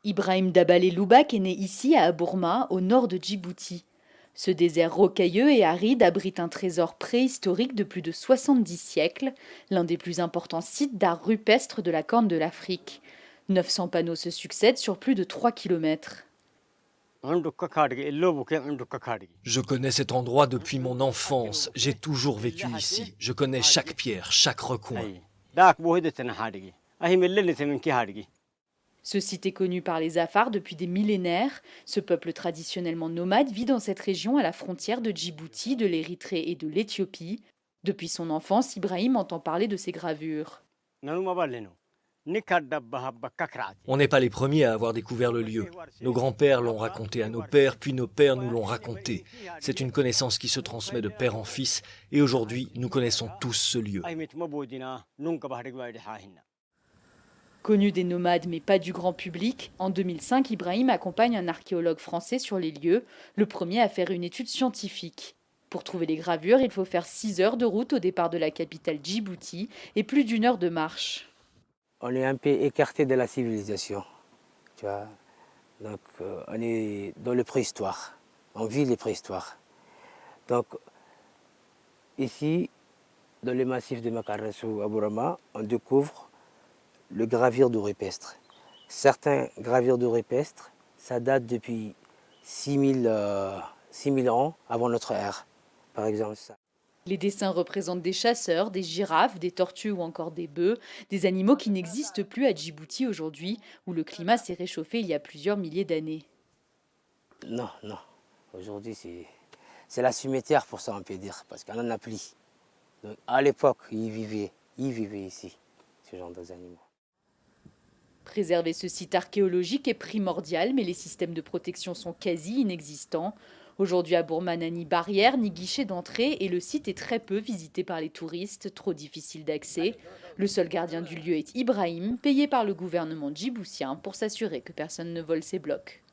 Ibrahim Dabalé Loubak est né ici à Abourma, au nord de Djibouti. Ce désert rocailleux et aride abrite un trésor préhistorique de plus de 70 siècles, l'un des plus importants sites d'art rupestre de la Corne de l'Afrique. 900 panneaux se succèdent sur plus de 3 kilomètres. Je connais cet endroit depuis mon enfance. J'ai toujours vécu ici. Je connais chaque pierre, chaque recoin. Ce site est connu par les Afars depuis des millénaires. Ce peuple traditionnellement nomade vit dans cette région à la frontière de Djibouti, de l'Érythrée et de l'Éthiopie. Depuis son enfance, Ibrahim entend parler de ces gravures. On n'est pas les premiers à avoir découvert le lieu. Nos grands-pères l'ont raconté à nos pères, puis nos pères nous l'ont raconté. C'est une connaissance qui se transmet de père en fils, et aujourd'hui, nous connaissons tous ce lieu. Connu des nomades mais pas du grand public, en 2005, Ibrahim accompagne un archéologue français sur les lieux, le premier à faire une étude scientifique. Pour trouver les gravures, il faut faire 6 heures de route au départ de la capitale Djibouti et plus d'1 heure de marche. On est un peu écarté de la civilisation, tu vois. Donc on est dans le préhistoire, on vit les préhistoires. Donc ici, dans le massif de Makarassou à Bourama, on découvre le gravure de rupestre. Certains gravures de rupestre, ça date depuis 6000 ans avant notre ère, par exemple. Ça. Les dessins représentent des chasseurs, des girafes, des tortues ou encore des bœufs, des animaux qui n'existent plus à Djibouti aujourd'hui, où le climat s'est réchauffé il y a plusieurs milliers d'années. Non, non. Aujourd'hui, c'est la cimetière pour ça, on peut dire, parce qu'on n'en a plus. Donc, à l'époque, ils vivaient ici, ce genre d'animaux. Préserver ce site archéologique est primordial, mais les systèmes de protection sont quasi inexistants. Aujourd'hui, à Bourma n'a ni barrière ni guichet d'entrée et le site est très peu visité par les touristes, trop difficile d'accès. Le seul gardien du lieu est Ibrahim, payé par le gouvernement djiboutien pour s'assurer que personne ne vole ses blocs.